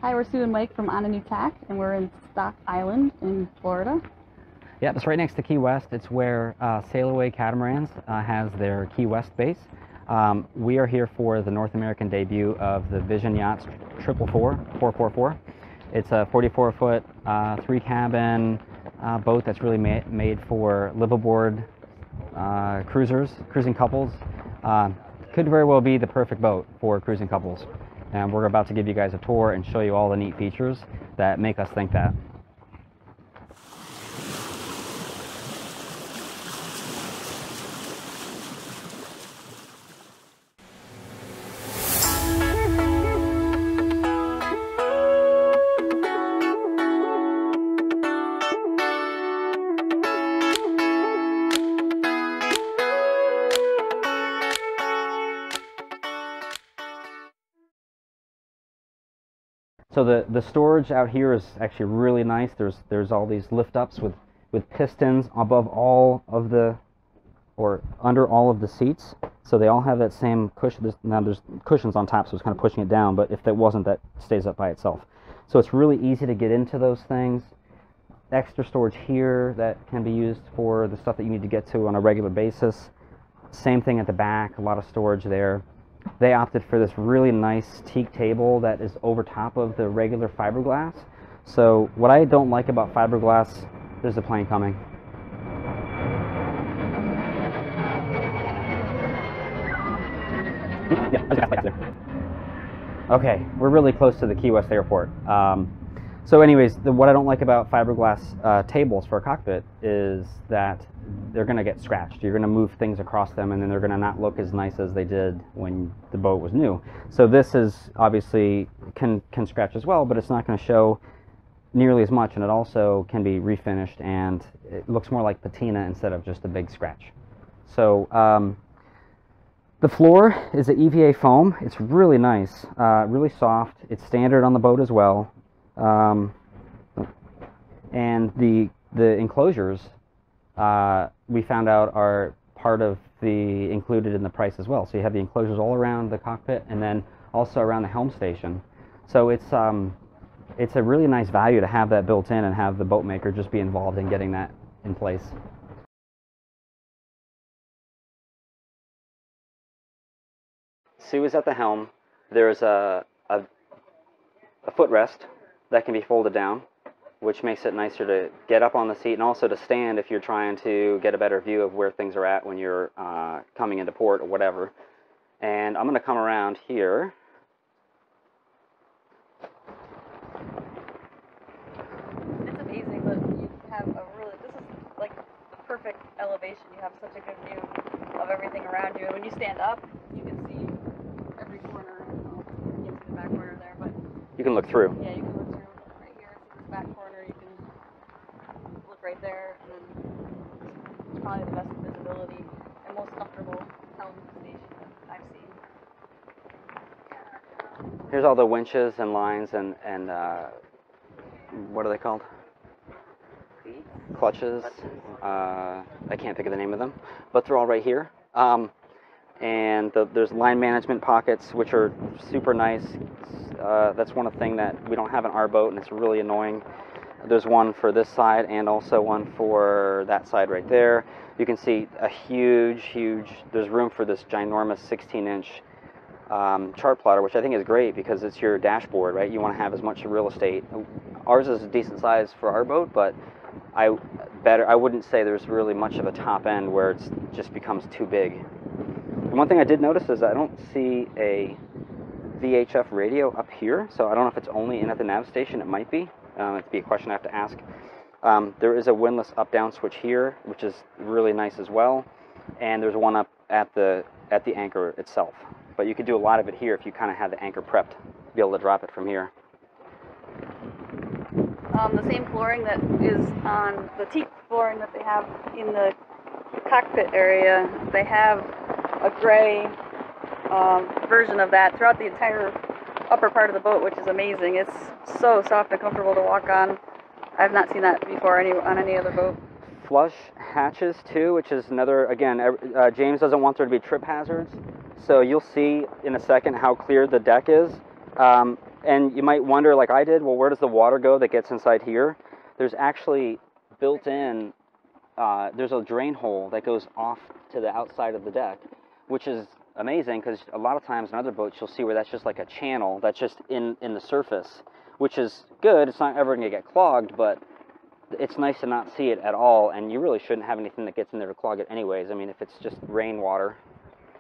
Hi, we're Sue and Mike from On a New Tack, and we're in Stock Island in Florida. Yeah, it's right next to Key West. It's where Sail Away Catamarans has their Key West base. We are here for the North American debut of the Vision Yachts 444. It's a 44-foot, 3-cabin boat that's really made for liveaboard cruising couples. Could very well be the perfect boat for cruising couples. And we're about to give you guys a tour and show you all the neat features that make us think that. So the storage out here is actually really nice. There's all these lift ups with pistons above all of the, or under all of the seats. So they all have that same cushion. Now there's cushions on top, so it's kind of pushing it down, but if that wasn't, that stays up by itself. So it's really easy to get into those things. Extra storage here that can be used for the stuff that you need to get to on a regular basis. Same thing at the back, a lot of storage there. They opted for this really nice teak table that is over top of the regular fiberglass. So what I don't like about fiberglass, there's a plane coming. Yeah, I just got there. Okay, we're really close to the Key West airport. So anyways, what I don't like about fiberglass tables for a cockpit is that they're going to get scratched. You're going to move things across them, and then they're going to not look as nice as they did when the boat was new. So this is obviously can scratch as well, but it's not going to show nearly as much, and it also can be refinished, and it looks more like patina instead of just a big scratch. So the floor is an EVA foam. It's really nice, really soft. It's standard on the boat as well. And the enclosures we found out are part of the included in the price as well. So you have the enclosures all around the cockpit and then also around the Helm Station. So it's a really nice value to have that built in and have the boat maker just be involved in getting that in place. Sue is at the helm. There's a footrest that can be folded down, which makes it nicer to get up on the seat and also to stand if you're trying to get a better view of where things are at when you're coming into port or whatever. And I'm going to come around here. It's amazing that you have this is like the perfect elevation. You have such a good view of everything around you. And when you stand up, you can see every corner. You can see the back corner there, but you can look through. Yeah, you can look through right here. See this back corner. You can look right there, and then it's probably the best visibility and most comfortable helm station that I've seen. Here's all the winches and lines and what are they called? Clutches. I can't think of the name of them, but they're all right here. And there's line management pockets, which are super nice. That's one thing that we don't have in our boat, and it's really annoying. There's one for this side and also one for that side right there. You can see a huge, there's room for this ginormous 16-inch chart plotter, which I think is great because it's your dashboard, right? You want to have as much real estate. Ours is a decent size for our boat, but I wouldn't say there's really much of a top end where it just becomes too big. And one thing I did notice is I don't see a VHF radio up here, so I don't know if it's only in at the nav station. It might be. It'd be a question I have to ask. There is a windlass up-down switch here, which is really nice as well, and there's one up at the anchor itself. But you could do a lot of it here if you kind of had the anchor prepped to be able to drop it from here. The same flooring that is on the teak flooring that they have in the cockpit area, they have a gray version of that throughout the entire upper part of the boat, which is amazing. It's so soft and comfortable to walk on. I've not seen that before on any other boat. Flush hatches too, which is another, again, James doesn't want there to be trip hazards, so you'll see in a second how clear the deck is. And you might wonder, like I did, well, where does the water go that gets inside here? There's actually built in, there's a drain hole that goes off to the outside of the deck, which is amazing because a lot of times in other boats you'll see where that's just like a channel that's just in the surface, which is good. It's not ever going to get clogged, but it's nice to not see it at all, and you really shouldn't have anything that gets in there to clog it anyways. I mean, if it's just rainwater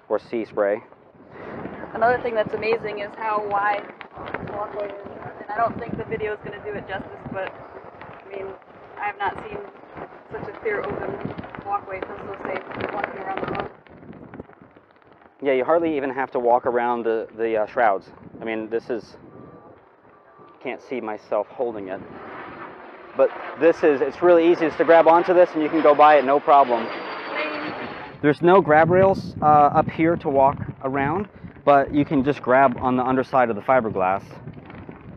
or sea spray. Another thing that's amazing is how wide the walkway is. And I don't think the video is going to do it justice, but I mean, I have not seen such a clear open walkway. It feels so safe walking around the boat. Yeah, you hardly even have to walk around the shrouds. I mean, this is, can't see myself holding it. But this is, it's really easy just to grab onto this and you can go by it no problem. There's no grab rails up here to walk around, but you can just grab on the underside of the fiberglass.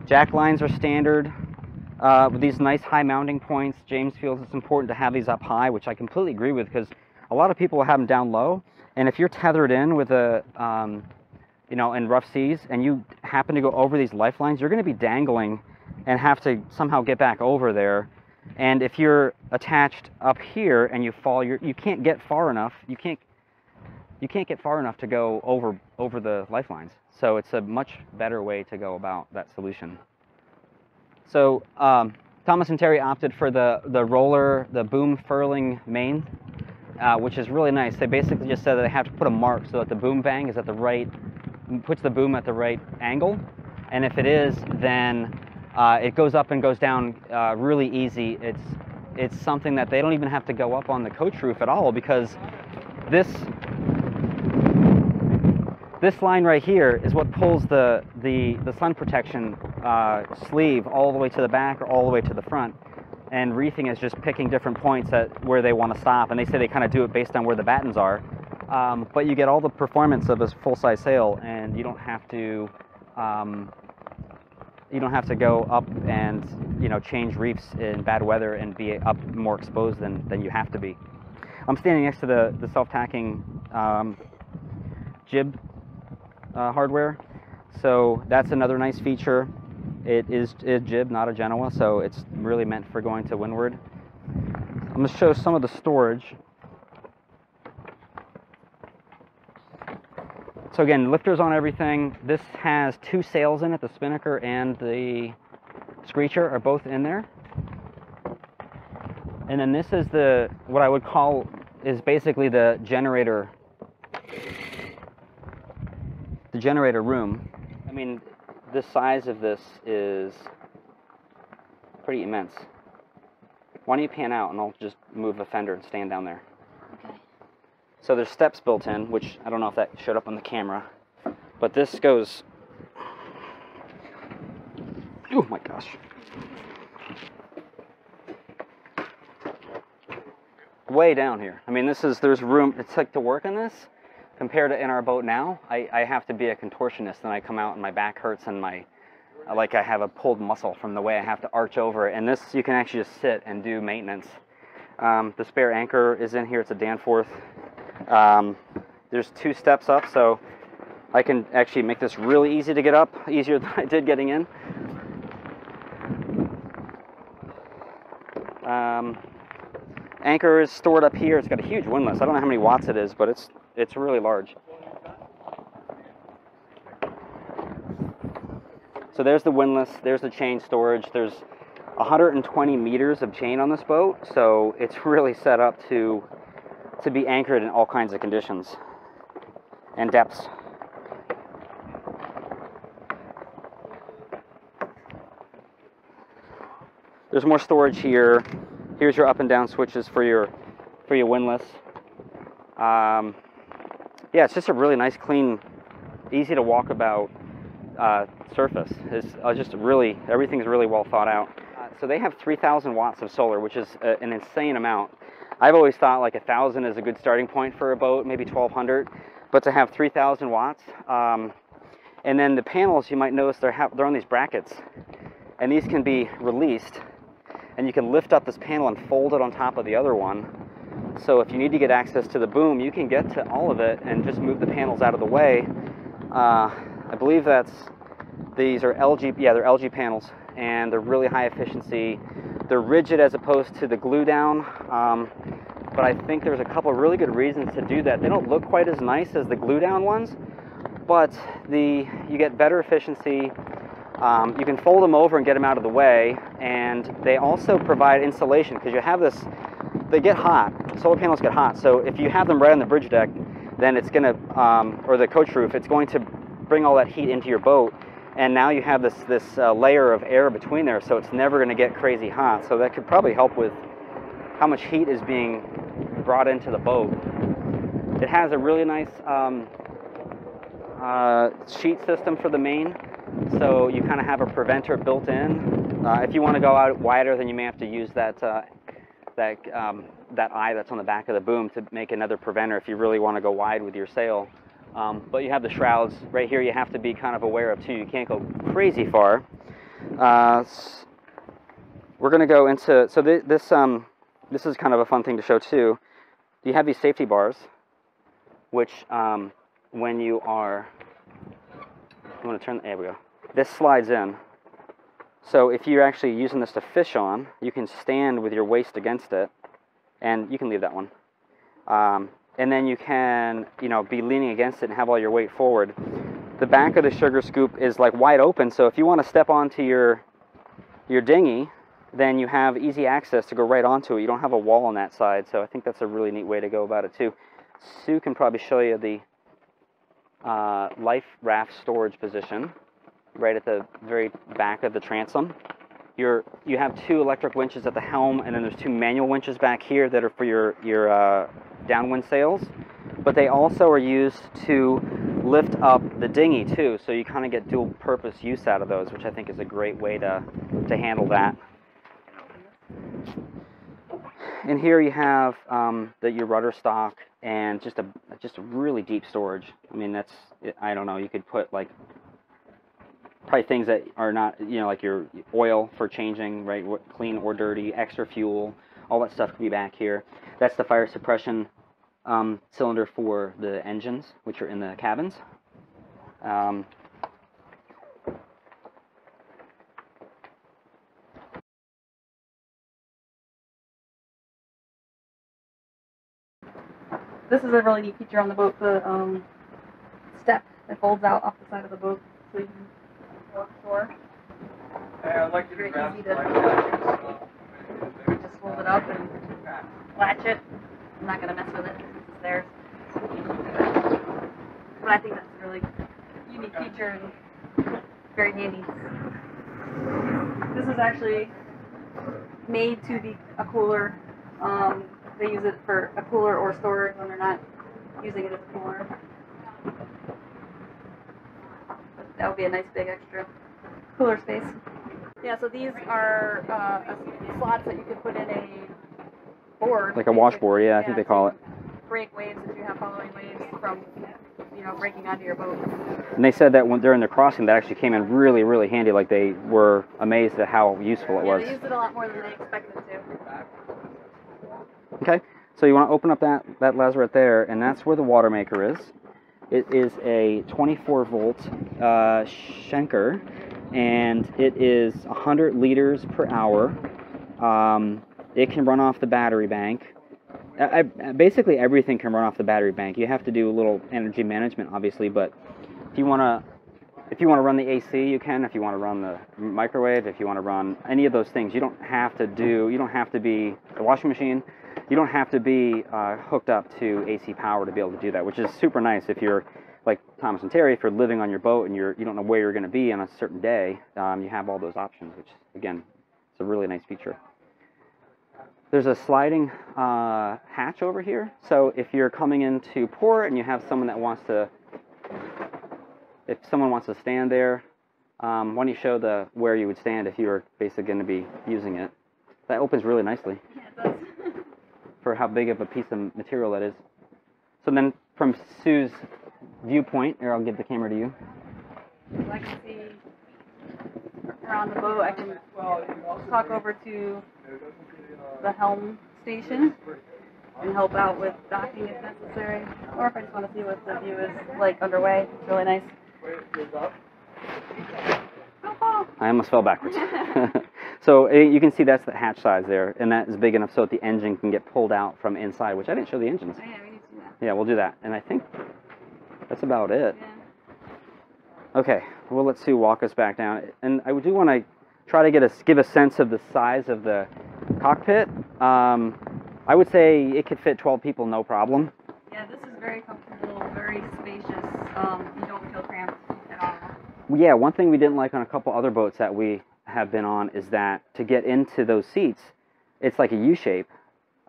Jack lines are standard with these nice high mounting points. James feels it's important to have these up high, which I completely agree with, because a lot of people will have them down low, and if you're tethered in with a, you know, in rough seas, and you happen to go over these lifelines, you're going to be dangling and have to somehow get back over there. And if you're attached up here and you fall, you can't get far enough. You can't get far enough to go over the lifelines. So it's a much better way to go about that solution. So Thomas and Terri opted for the roller, the boom furling main, which is really nice. They basically just said that they have to put a mark so that the boom bang is at the right, puts the boom at the right angle. And if it is, then it goes up and goes down really easy. It's something that they don't even have to go up on the coach roof at all, because this line right here is what pulls the sun protection sleeve all the way to the back or all the way to the front. And reefing is just picking different points at where they want to stop, and they say they kind of do it based on where the battens are. But you get all the performance of a full-size sail, and you don't have to go up and, you know, change reefs in bad weather and be up more exposed than you have to be. I'm standing next to the self-tacking jib hardware, so that's another nice feature. It is a jib, not a Genoa, so it's really meant for going to windward. I'm going to show some of the storage. So again, lifters on everything. This has 2 sails in it. The spinnaker and the screecher are both in there. And then this is what I would call is basically the generator room. I mean, the size of this is pretty immense. Why don't you pan out and I'll just move the fender and stand down there. Okay. So there's steps built in, which I don't know if that showed up on the camera, but this goes, oh my gosh, way down here. I mean, there's room, it's like to work on this. Compared to in our boat now, I have to be a contortionist, and I come out and my back hurts and I have a pulled muscle from the way I have to arch over it. And this, you can actually just sit and do maintenance. The spare anchor is in here. It's a Danforth. There's 2 steps up, so I can actually make this really easy to get up, easier than I did getting in. Anchor is stored up here. It's got a huge windlass. I don't know how many watts it is, but it's really large. So there's the windlass, there's the chain storage. There's 120 meters of chain on this boat, so it's really set up to be anchored in all kinds of conditions and depths. There's more storage here. Here's your up and down switches for your windlass. Yeah, it's just a really nice, clean, easy to walk about surface. It's just really, everything's really well thought out. So they have 3,000 watts of solar, which is an insane amount. I've always thought like 1,000 is a good starting point for a boat, maybe 1,200, but to have 3,000 watts. And then the panels, you might notice they're on these brackets, and these can be released, and you can lift up this panel and fold it on top of the other one. So if you need to get access to the boom, you can get to all of it and just move the panels out of the way. I believe that's These are LG, yeah, they're LG panels, and they're really high efficiency. They're rigid as opposed to the glue down, but I think there's a couple of really good reasons to do that. They don't look quite as nice as the glue down ones, but you get better efficiency. You can fold them over and get them out of the way, and they also provide insulation because you have this, they get hot, solar panels get hot, so if you have them right on the bridge deck, then it's going to, or the coach roof, it's going to bring all that heat into your boat, and now you have this layer of air between there, so it's never going to get crazy hot. So that could probably help with how much heat is being brought into the boat. It has a really nice sheet system for the main, so you kind of have a preventer built in. If you want to go out wider, then you may have to use that eye that's on the back of the boom to make another preventer if you really want to go wide with your sail. But you have the shrouds right here. You have to be kind of aware of too. You can't go crazy far. We're going to go into, so this is kind of a fun thing to show too. You have these safety bars, which when you are, I'm going to turn, there we go. This slides in. So if you're actually using this to fish on, you can stand with your waist against it, and you can leave that one. And then you can, you know, be leaning against it and have all your weight forward. The back of the sugar scoop is like wide open, so if you want to step onto your dinghy, then you have easy access to go right onto it. You don't have a wall on that side, so I think that's a really neat way to go about it too. Sue can probably show you the life raft storage position right at the very back of the transom. You have 2 electric winches at the helm, and then there's 2 manual winches back here that are for your downwind sails, but they also are used to lift up the dinghy too, so you kind of get dual purpose use out of those, which I think is a great way to handle that. And here you have your rudder stock and just a really deep storage. I mean, that's, I don't know, you could put like probably things that are not, you know, like your oil for changing, right, clean or dirty, extra fuel, all that stuff could be back here. That's the fire suppression cylinder for the engines, which are in the cabins. This is a really neat feature on the boat, the step that folds out off the side of the boat so you can go ashore. I'd like to Very grab easy to just fold it up and latch it. I'm not going to mess with it because it's theirs. But I think that's a really unique feature and very handy. This is actually made to be a cooler. They use it for a cooler or storage when they're not using it as a cooler. That would be a nice big extra cooler space. Yeah, so these are slots that you could put in a board. Like a washboard, yeah, I think they call it. Break waves if you have following waves from, you know, breaking onto your boat. And they said that when during the crossing, that actually came in really, really handy. Like they were amazed at how useful it was. They used it a lot more than they expected to. Okay, so you want to open up that lazarette there, and that's where the water maker is. It is a 24-volt Schenker, and it is 100 liters per hour. It can run off the battery bank. Basically, everything can run off the battery bank. You have to do a little energy management, obviously, but if you want to run the AC, you can. If you want to run the microwave, if you want to run any of those things, you don't have to be the washing machine. You don't have to be hooked up to AC power to be able to do that, which is super nice if you're like Thomas and Terri. If you're living on your boat and you don't know where you're going to be on a certain day, you have all those options, which again, it's a really nice feature. There's a sliding hatch over here, so if you're coming into port and you have someone that wants to, if someone wants to stand there, why don't you show where you would stand if you were basically going to be using it? That opens really nicely. Yeah, it does. For how big of a piece of material that is. So then from Sue's viewpoint, here, I'll give the camera to you. So I can see around the boat. I can talk over to the Helm Station and help out with docking if necessary, or if I just want to see what the view is like underway. It's really nice. I almost fell backwards. So you can see that's the hatch size there, and that is big enough so that the engine can get pulled out from inside, which I didn't show the engines. Oh, yeah, we need to do that. Yeah, we'll do that. And I think that's about it. Yeah. Okay, well, let's Sue walk us back down. And I do want to try to give a sense of the size of the cockpit. I would say it could fit 12 people, no problem. Yeah, this is very comfortable, very spacious. You don't feel cramped at all. Yeah, one thing we didn't like on a couple other boats that we have been on is that to get into those seats, it's like a U shape.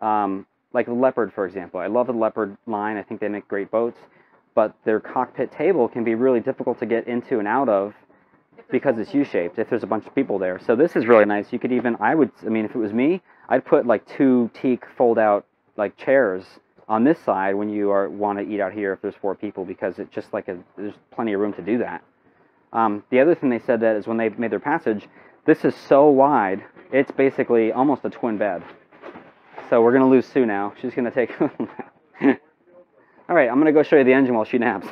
Like the Leopard, for example. I love the Leopard line. I think they make great boats. But their cockpit table can be really difficult to get into and out of because it's U-shaped if there's a bunch of people there. So this is really nice. You could even, I mean, if it was me, I'd put like 2 teak fold-out like chairs on this side when you want to eat out here if there's 4 people, because it's just like there's plenty of room to do that. The other thing they said that is when they made their passage, this is so wide, it's basically almost a twin bed. So we're going to lose Sue now. She's going to take a nap. All right, I'm going to go show you the engine while she naps.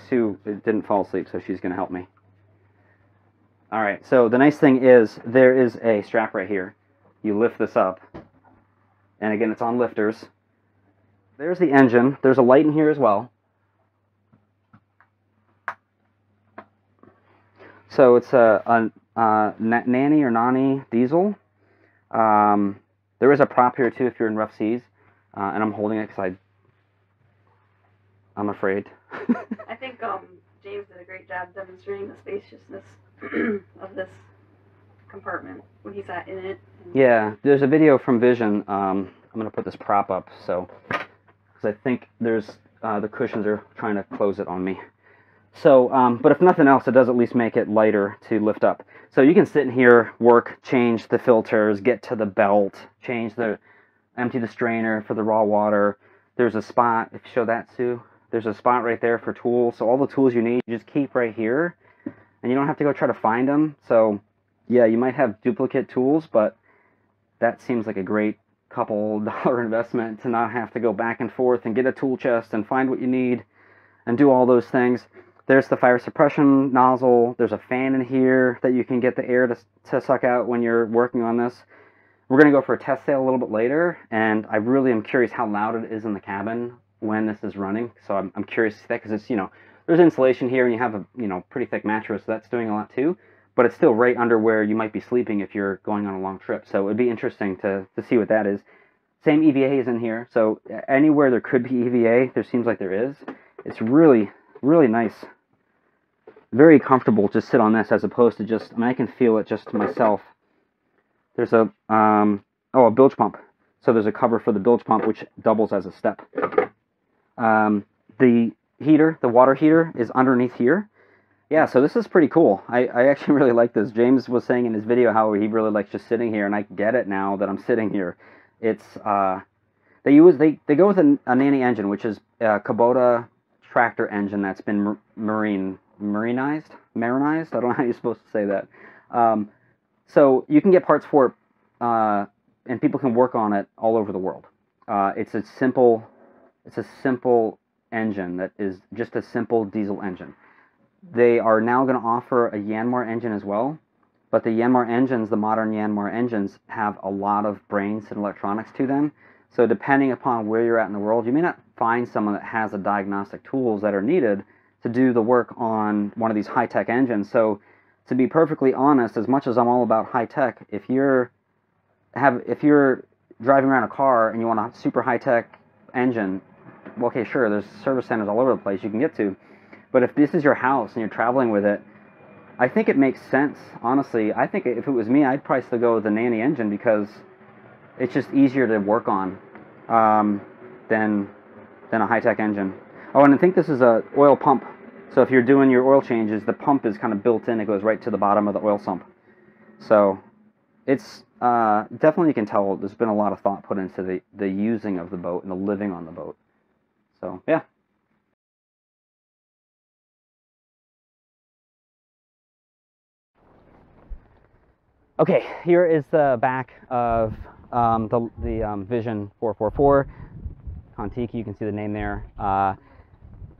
Sue didn't fall asleep, so she's going to help me. All right, so the nice thing is there is a strap right here. You lift this up, and again, it's on lifters. There's the engine. There's a light in here as well. So it's a Nanny or Nani diesel. There is a prop here too if you're in rough seas, and I'm holding it because I'm afraid. I think James did a great job demonstrating the spaciousness of this compartment when he sat in it. Yeah, there's a video from Vision. I'm going to put this prop up because I think there's the cushions are trying to close it on me. So, but if nothing else, it does at least make it lighter to lift up. So you can sit in here, work, change the filters, get to the belt, empty the strainer for the raw water. There's a spot, if you show that, Sue, there's a spot right there for tools. So all the tools you need, you just keep right here, and you don't have to go try to find them. So, yeah, you might have duplicate tools, but that seems like a great couple dollar investment to not have to go back and forth and get a tool chest and find what you need and do all those things. There's the fire suppression nozzle. There's a fan in here that you can get the air to suck out when you're working on this. We're going to go for a test sail a little bit later, and I really am curious how loud it is in the cabin when this is running. So I'm curious to see that because it's, there's insulation here and you have a, pretty thick mattress, so that's doing a lot too. But it's still right under where you might be sleeping if you're going on a long trip. So it would be interesting to see what that is. Same EVA is in here. So anywhere there could be EVA, there seems like there is. It's really, really nice. Very comfortable to sit on this as opposed to just, I can feel it just to myself. There's a bilge pump. So there's a cover for the bilge pump, which doubles as a step. The heater, the water heater, is underneath here. Yeah, so this is pretty cool. I actually really like this. James was saying in his video how he really likes just sitting here, and I get it now that I'm sitting here. It's, they go with a Nanny engine, which is a Kubota tractor engine that's been marinized. I don't know how you're supposed to say that. So you can get parts for it, and people can work on it all over the world. It's a simple engine that is just a simple diesel engine. They are now going to offer a Yanmar engine as well, but the Yanmar engines, the modern Yanmar engines, have a lot of brains and electronics to them. So depending upon where you're at in the world, you may not find someone that has the diagnostic tools that are needed to do the work on one of these high-tech engines. So to be perfectly honest, as much as I'm all about high-tech, if you're driving around a car and you want a super high-tech engine, well, okay, sure, there's service centers all over the place you can get to. But if this is your house and you're traveling with it, I think it makes sense, honestly. I think if it was me, I'd probably still go with the Nanny engine because it's just easier to work on than a high-tech engine. Oh, and I think this is a oil pump. So if you're doing your oil changes, the pump is kind of built in. It goes right to the bottom of the oil sump. So it's definitely, you can tell there's been a lot of thought put into the using of the boat and the living on the boat. So, yeah. Okay, here is the back of the Vision 444. Kon-Tiki, you can see the name there.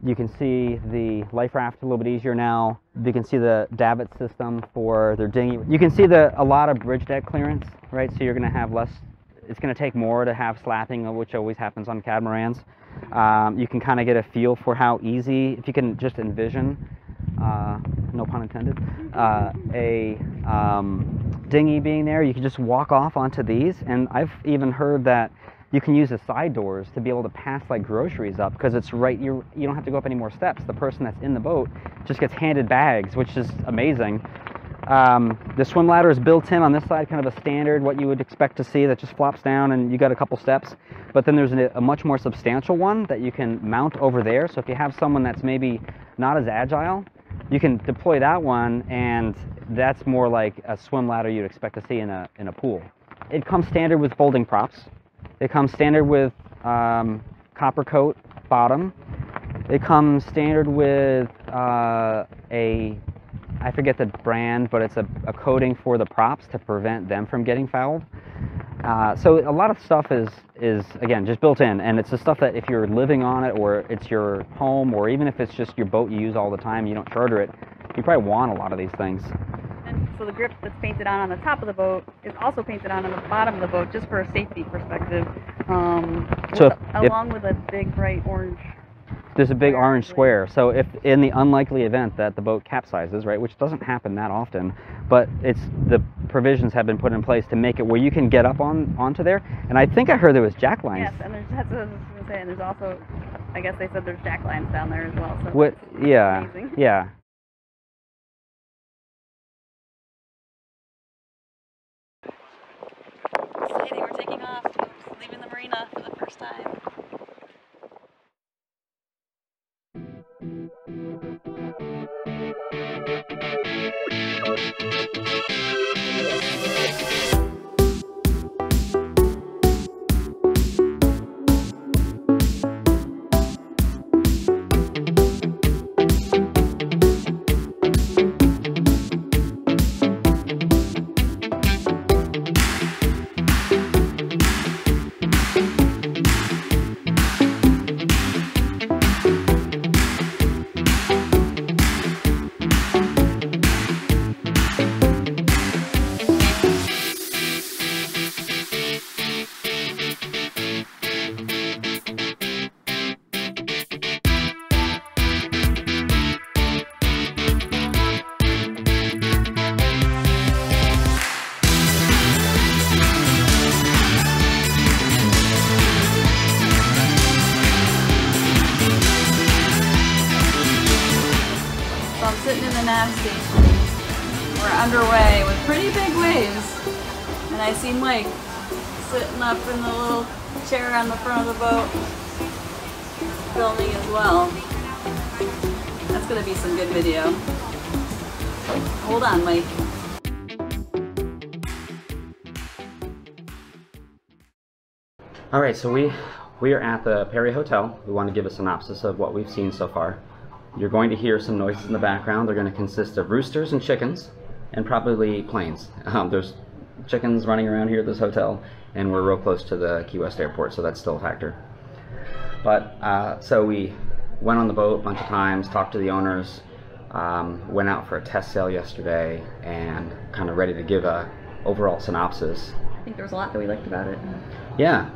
You can see the life raft a little bit easier now. You can see the davit system for their dinghy. You can see a lot of bridge deck clearance, right? So you're going to have less, it's going to take more to have slapping, which always happens on catamarans. You can kind of get a feel for how easy, if you can just envision, no pun intended, a dinghy being there, you can just walk off onto these. And I've even heard that you can use the side doors to be able to pass like groceries up, because it's right, you don't have to go up any more steps. The person that's in the boat just gets handed bags, which is amazing. The swim ladder is built in on this side, kind of a standard, what you would expect to see, that just flops down and you got a couple steps. But then there's a much more substantial one that you can mount over there. So if you have someone that's maybe not as agile, you can deploy that one, and that's more like a swim ladder you'd expect to see in a pool. It comes standard with folding props. It comes standard with copper coat bottom. It comes standard with I forget the brand, but it's a coating for the props to prevent them from getting fouled. So a lot of stuff is again just built in, and it's the stuff that if you're living on it, or it's your home, or even if it's just your boat you use all the time, you don't charter it, you probably want a lot of these things. And so the grip that's painted on the top of the boat is also painted on the bottom of the boat, just for a safety perspective. Along with a big bright orange. There's a big orange square, so if in the unlikely event that the boat capsizes, right, which doesn't happen that often, but the provisions have been put in place to make it where you can get up onto there. And I think I heard there was jack lines. Yes, and that's what I was going to say, and there's also, I guess they said there's jack lines down there as well. So yeah, amazing. Yeah. Exciting, we're taking off, leaving the marina for the first time. Sitting in the Aft Station. We're underway with pretty big waves, and I see Mike sitting up in the little chair on the front of the boat filming as well. That's gonna be some good video. Hold on, Mike. Alright, so we are at the Perry Hotel. We want to give a synopsis of what we've seen so far. You're going to hear some noises in the background. They're going to consist of roosters and chickens, and probably planes. There's chickens running around here at this hotel, and we're real close to the Key West airport, so that's still a factor. But so we went on the boat a bunch of times, talked to the owners, went out for a test sail yesterday, and kind of ready to give a overall synopsis. I think there was a lot that we liked about it. Yeah,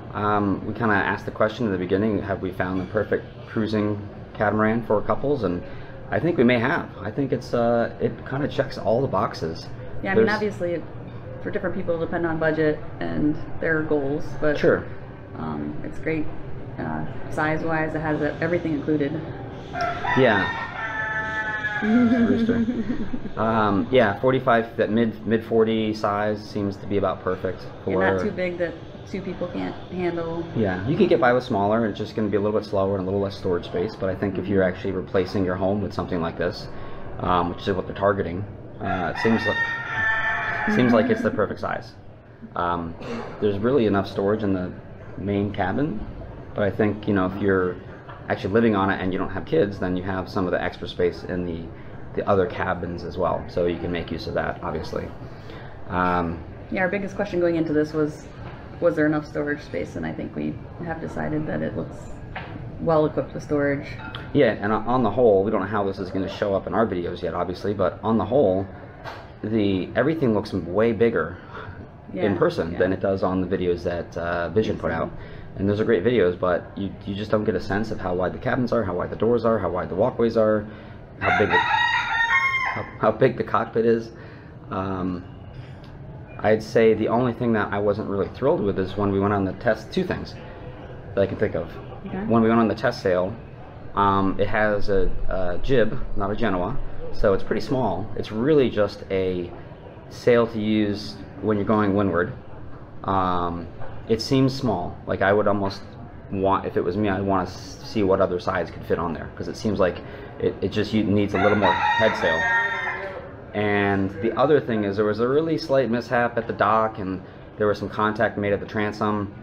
we kind of asked the question in the beginning, have we found the perfect cruising catamaran for couples? And I think we may have. I think it's it kind of checks all the boxes. Yeah, I mean, obviously for different people depend on budget and their goals, but sure, it's great size wise. It has everything included. Yeah. Rooster. Yeah, 45, that mid 40 size seems to be about perfect for. Yeah, not too big that two people can't handle. Yeah, you can get by with smaller. It's just going to be a little bit slower and a little less storage space. But I think if you're actually replacing your home with something like this, which is what they're targeting, it seems like it's the perfect size. There's really enough storage in the main cabin, but I think, you know, if you're actually living on it and you don't have kids, then you have some of the extra space in the other cabins as well. So you can make use of that, obviously. Yeah, our biggest question going into this was there enough storage space, and I think we have decided that it looks well equipped with storage. Yeah, and on the whole, we don't know how this is going to show up in our videos yet, obviously, but on the whole, everything looks way bigger in person than it does on the videos that Vision put out. And those are great videos, but you just don't get a sense of how wide the cabins are, how wide the doors are, how wide the walkways are, how big the cockpit is. I'd say the only thing that I wasn't really thrilled with is when we went on the test. Two things that I can think of. Okay. When we went on the test sail, it has a jib, not a Genoa, so it's pretty small. It's really just a sail to use when you're going windward. It seems small. Like I would almost want, if it was me, I'd want to see what other sides could fit on there, because it seems like it just needs a little more head sail. And the other thing is there was a really slight mishap at the dock, and there was some contact made at the transom,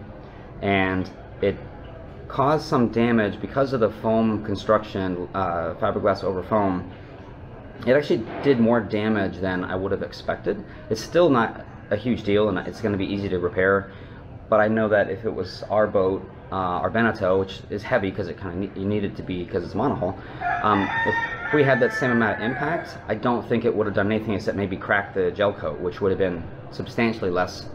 and it caused some damage because of the foam construction, fiberglass over foam. It actually did more damage than I would have expected. It's still not a huge deal, and it's going to be easy to repair. But I know that if it was our boat, our Beneteau, which is heavy because it kind of you need it to be because it's monohull, if we had that same amount of impact, I don't think it would have done anything except maybe crack the gel coat, which would have been substantially less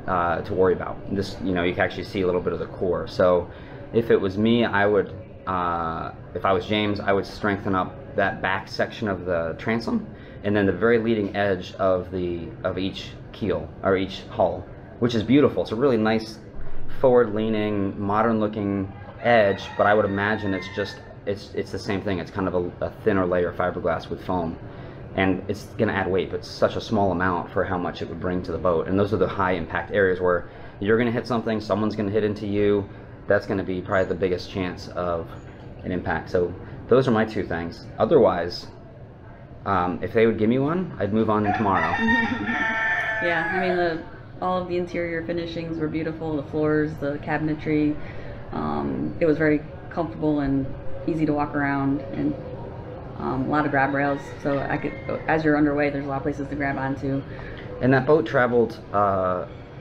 to worry about. This, you can actually see a little bit of the core. So if it was me, I would, if I was James, I would strengthen up that back section of the transom, and then the very leading edge of each keel or each hull, which is beautiful. It's a really nice forward-leaning, modern-looking edge, but I would imagine it's the same thing. It's kind of a thinner layer of fiberglass with foam, and it's going to add weight, but it's such a small amount for how much it would bring to the boat. And those are the high-impact areas where you're going to hit something, someone's going to hit into you. That's going to be probably the biggest chance of an impact. So those are my two things. Otherwise, if they would give me one, I'd move on tomorrow. Yeah, I mean, all of the interior finishings were beautiful. The floors, the cabinetry, it was very comfortable and easy to walk around, and a lot of grab rails, so I could, as you're underway, there's a lot of places to grab onto. And that boat traveled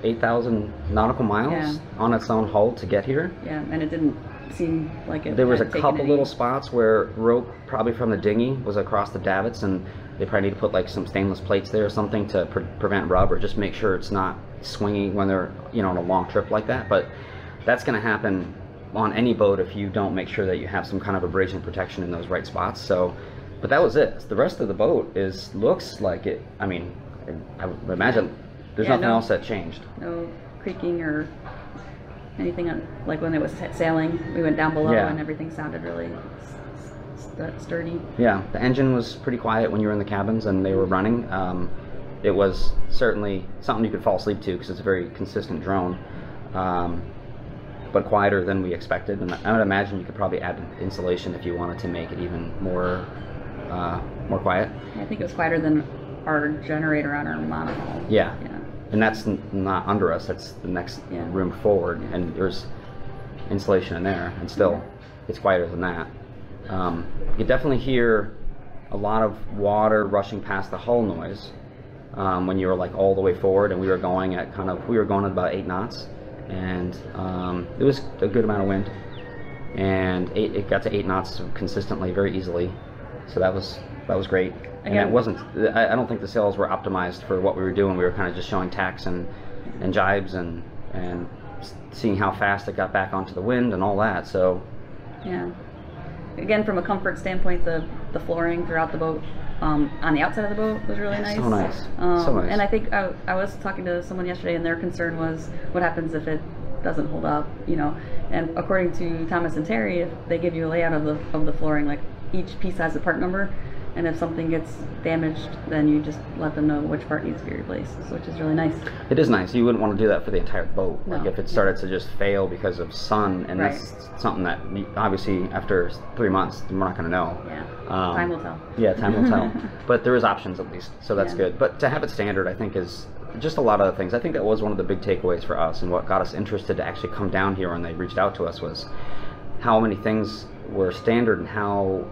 8,000 nautical miles on its own hull to get here. Yeah, and it didn't seem like it. There was a couple little spots where rope, probably from the dinghy, was across the davits, and they probably need to put like some stainless plates there or something to prevent rub, or just make sure it's not swinging when they're on a long trip like that. But that's going to happen on any boat if you don't make sure that you have some kind of abrasion protection in those right spots. So, but that was it. The rest of the boat looks like it. I mean, I would imagine there's nothing else that changed. No creaking or anything like when it was sailing. We went down below and everything sounded really sturdy. Yeah, the engine was pretty quiet when you were in the cabins and they were running. It was certainly something you could fall asleep to because it's a very consistent drone, but quieter than we expected. And I would imagine you could probably add insulation if you wanted to make it even more quiet. I think it was quieter than our generator on our monohull. Yeah. And that's not under us, that's the next room forward, and there's insulation in there, and still it's quieter than that. You definitely hear a lot of water rushing past the hull noise when you were like all the way forward, and we were going at about 8 knots, and it was a good amount of wind, and it got to 8 knots consistently very easily, so that was great. And it wasn't, I don't think the sails were optimized for what we were doing. We were kind of just showing tacks and jibes and seeing how fast it got back onto the wind and all that. So yeah, again, from a comfort standpoint, the flooring throughout the boat, on the outside of the boat, was really nice. So nice. So nice. And I think I was talking to someone yesterday, and their concern was what happens if it doesn't hold up, And according to Thomas and Terri, if they give you a layout of the flooring, like each piece has a part number, and if something gets damaged, then you just let them know which part needs to be replaced, which is really nice. It is nice. You wouldn't want to do that for the entire boat. No. Like if it started to just fail because of sun, and that's something that obviously after 3 months we're not going to know. Yeah. Time will tell. Yeah, time will tell. But there is options at least, so that's good. But to have it standard, I think, is just a lot of other things. I think that was one of the big takeaways for us, and what got us interested to actually come down here when they reached out to us was how many things were standard and how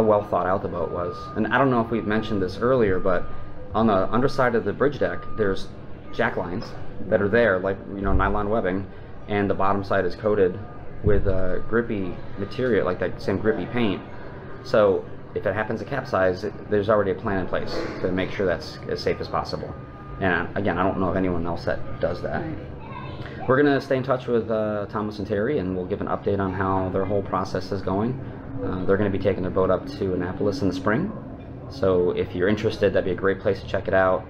well thought out the boat was. And I don't know if we've mentioned this earlier, but on the underside of the bridge deck, there's jack lines that are there, like nylon webbing, and the bottom side is coated with grippy material, like that same grippy paint. So if it happens to capsize, there's already a plan in place to make sure that's as safe as possible. And again, I don't know of anyone else that does that. Right. We're going to stay in touch with Thomas and Terri, and we'll give an update on how their whole process is going. They're going to be taking their boat up to Annapolis in the spring. So if you're interested, that'd be a great place to check it out.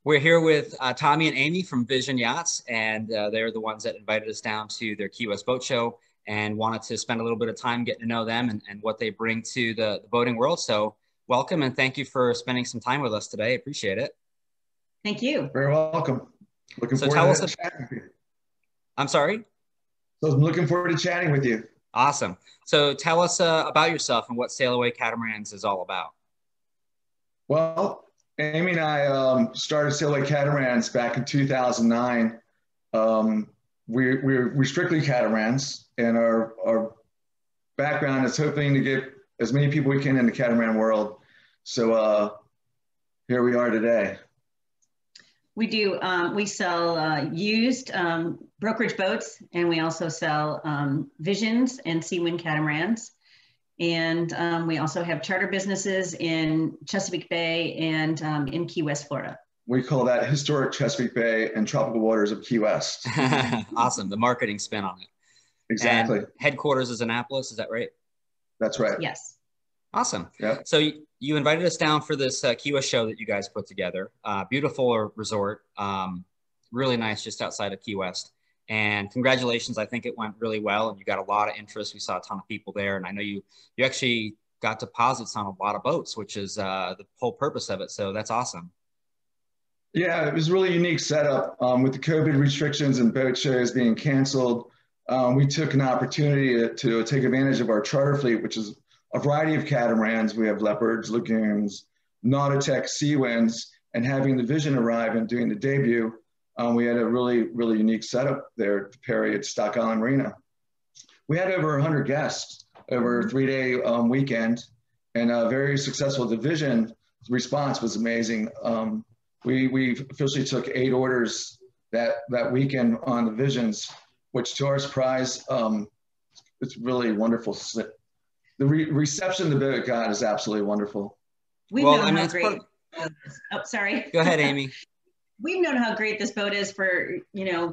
We're here with Tommy and Amy from Vision Yachts, and they're the ones that invited us down to their Key West Boat Show and wanted to spend a little bit of time getting to know them and what they bring to the boating world. So welcome, and thank you for spending some time with us today. Appreciate it. Thank you. Very welcome. Looking So forward tell to chatting with you. I'm sorry? So I'm looking forward to chatting with you. Awesome. So tell us about yourself and what Sail Away Catamarans is all about. Well, Amy and I started Sail Away Catamarans back in 2009. We're strictly catamarans, and our background is hoping to get as many people we can in the catamaran world. So here we are today. We do, we sell used brokerage boats, and we also sell Visions and Seawind catamarans. And we also have charter businesses in Chesapeake Bay and in Key West, Florida. We call that historic Chesapeake Bay and tropical waters of Key West. Awesome. The marketing spin on it. Exactly. And headquarters is Annapolis. Is that right? That's right. Yes. Awesome. Yep. So you invited us down for this Key West show that you guys put together. Beautiful resort. Really nice just outside of Key West. And congratulations, I think it went really well, and you got a lot of interest. We saw a ton of people there, and I know you actually got deposits on a lot of boats, which is the whole purpose of it. So that's awesome. Yeah, it was a really unique setup. With the COVID restrictions and boat shows being canceled, we took an opportunity to take advantage of our charter fleet, which is a variety of catamarans. We have Leopards, Lagoons, Nautatech, Seawinds, and having the Vision arrive and doing the debut, we had a really, really unique setup there at the Perry at Stock Island Marina. We had over 100 guests over a 3-day weekend, and a very successful. The Vision response was amazing. We officially took 8 orders that weekend on the Visions, which to our surprise, it's really wonderful. The reception the boat got is absolutely wonderful. We've known how great. Oh, sorry. Go ahead, Amy. We've known how great this boat is for,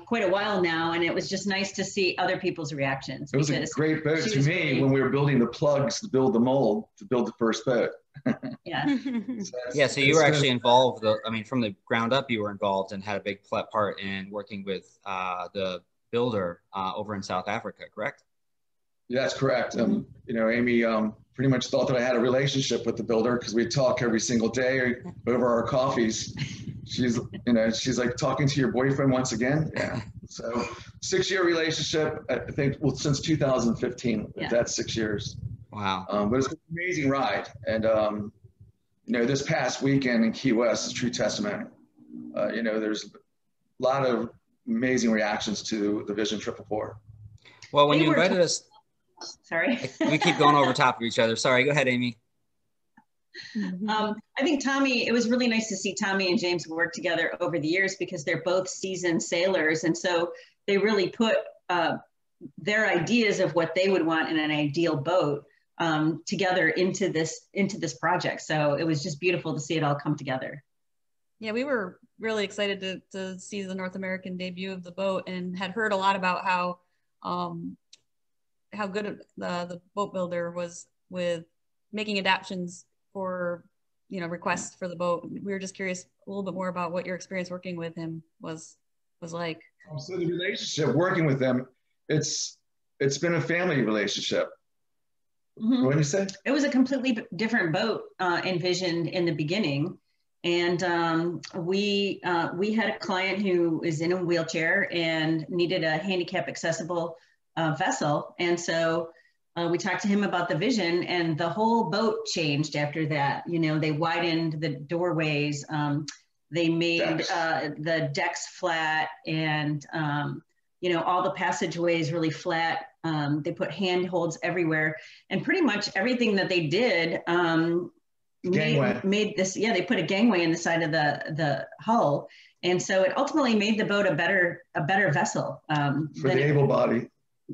quite a while now, and it was just nice to see other people's reactions. It was a great boat to me when we were building the plugs to build the mold to build the first boat. Yeah. So you were actually involved, from the ground up, you were involved and had a big part in working with the builder over in South Africa, correct? Yeah, that's correct. Amy pretty much thought that I had a relationship with the builder because we talk every single day over our coffees. She's like talking to your boyfriend once again. Yeah. So 6-year relationship, I think, since 2015. Yeah. That's 6 years. Wow. But it's an amazing ride. And, this past weekend in Key West is true testament. There's a lot of amazing reactions to the Vision 444. Well, when you invited us, sorry, we keep going over top of each other. Sorry, go ahead, Amy. I think Tommy, it was really nice to see Tommy and James work together over the years because they're both seasoned sailors. And so they really put their ideas of what they would want in an ideal boat together into this project. So it was just beautiful to see it all come together. Yeah, we were really excited to see the North American debut of the boat and had heard a lot about how good the boat builder was with making adaptations for requests for the boat. We were just curious a little bit more about what your experience working with him was like. So the relationship working with them, it's been a family relationship. Mm-hmm. What did you say? It was a completely different boat envisioned in the beginning. And we had a client who is in a wheelchair and needed a handicap accessible vessel. And so we talked to him about the Vision, and the whole boat changed after that. They widened the doorways, they made the decks flat, and all the passageways really flat. They put handholds everywhere, and pretty much everything that they did made this. Yeah, they put a gangway in the side of the hull, And so it ultimately made the boat a better vessel for the able body.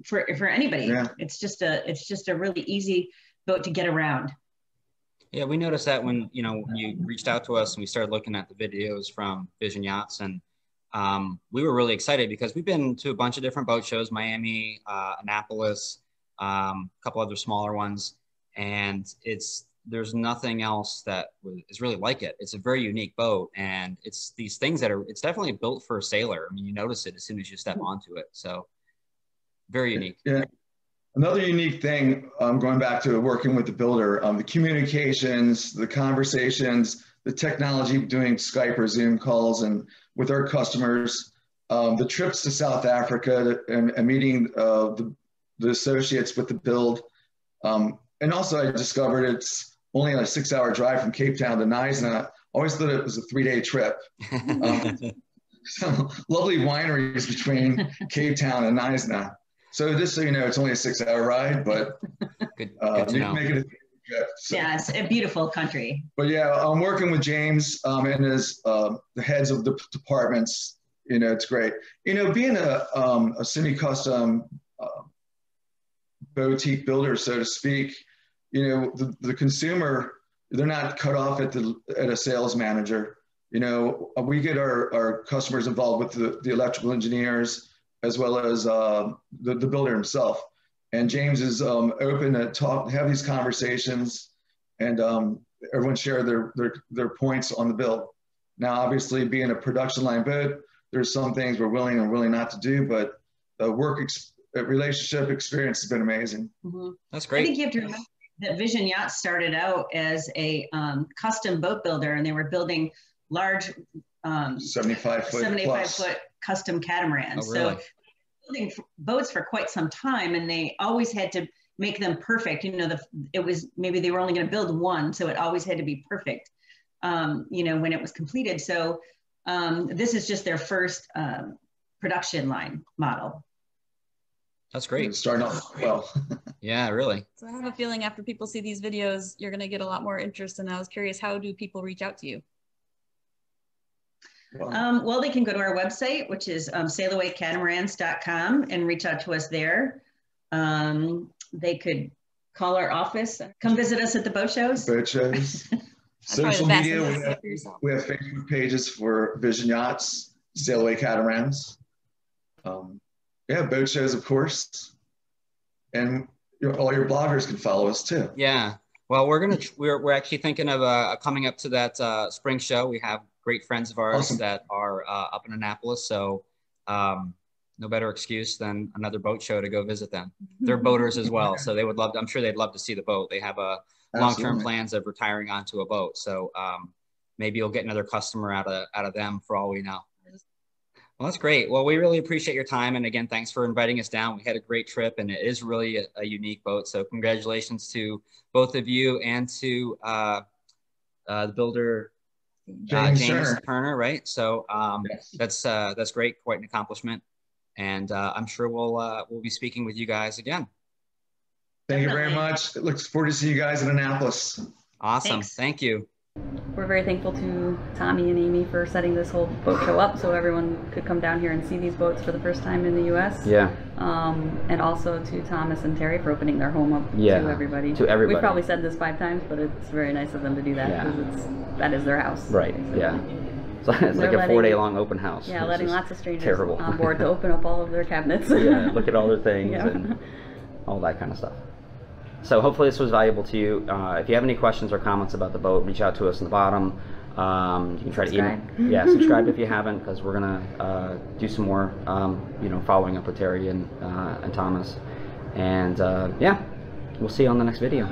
For anybody. Yeah. It's just a really easy boat to get around. Yeah, we noticed that when you reached out to us and we started looking at the videos from Vision Yachts, and we were really excited because we've been to a bunch of different boat shows, Miami, Annapolis, a couple other smaller ones, and there's nothing else that is really like it. It's a very unique boat, and it's these things it's definitely built for a sailor. I mean, you notice it as soon as you step onto it. So very unique. Yeah. Another unique thing, going back to working with the builder, the communications, the conversations, the technology, doing Skype or Zoom calls and with our customers, the trips to South Africa and meeting the associates with the build. And also I discovered it's only a 6-hour drive from Cape Town to Knysna. Always thought it was a 3-day trip. Some lovely wineries between Cape Town and Knysna. So just so you know, it's only a 6-hour ride, but good to you know. can make it a trip. So. Yeah, it's a beautiful country. But yeah, I'm working with James and the heads of the departments. It's great. Being a semi-custom boutique builder, so to speak, the consumer, they're not cut off at a sales manager. We get our customers involved with the electrical engineers as well as the builder himself. And James is open to have these conversations, and everyone share their points on the build. Now, obviously, being a production line boat, there's some things we're willing and willing not to do, but the relationship experience has been amazing. Mm-hmm. That's great. I think you have to remember that Vision Yachts started out as a custom boat builder, and they were building large 75-foot custom catamarans. Oh, really? So building boats for quite some time, and they always had to make them perfect. It was maybe they were only going to build one, so it always had to be perfect. When it was completed. So this is just their first production line model. That's great. Starting off well. Yeah, really. So I have a feeling after people see these videos, you're going to get a lot more interest. And I was curious, how do people reach out to you? Well, they can go to our website, which is sailawaycatamarans.com, and reach out to us there. They could call our office, come visit us at the boat shows. Boat shows. Social media, we have Facebook pages for Vision Yachts, Sail Away Catamarans. Yeah, boat shows, of course. And all your bloggers can follow us too. Yeah. Well, we're actually thinking of coming up to that spring show. We have great friends of ours that are up in Annapolis. So no better excuse than another boat show to go visit them. They're boaters as well. So they would I'm sure they'd love to see the boat. They have long-term plans of retiring onto a boat. So maybe you'll get another customer out of them for all we know. Well, that's great. Well, we really appreciate your time. And again, thanks for inviting us down. We had a great trip, and it is really a unique boat. So congratulations to both of you and to the builder, James Turner, right? So yes. That's great. Quite an accomplishment. And I'm sure we'll be speaking with you guys again. Thank you very much. Look forward to see you guys in Annapolis. Awesome. Thanks. Thank you. We're very thankful to Tommy and Amy for setting this whole boat show up so everyone could come down here and see these boats for the first time in the U.S. Yeah. And also to Thomas and Terri for opening their home up to everybody. To everybody. We've probably said this 5 times, but it's very nice of them to do that because that is their house. Right. Basically. Yeah. So it's like a 4-day long open house. Yeah, letting lots of strangers on board to open up all of their cabinets. Yeah, look at all their things and all that kind of stuff. So hopefully this was valuable to you. If you have any questions or comments about the boat, reach out to us in the bottom. You can try to email. Subscribe if you haven't, because we're gonna do some more, following up with Terri and Thomas. And we'll see you on the next video.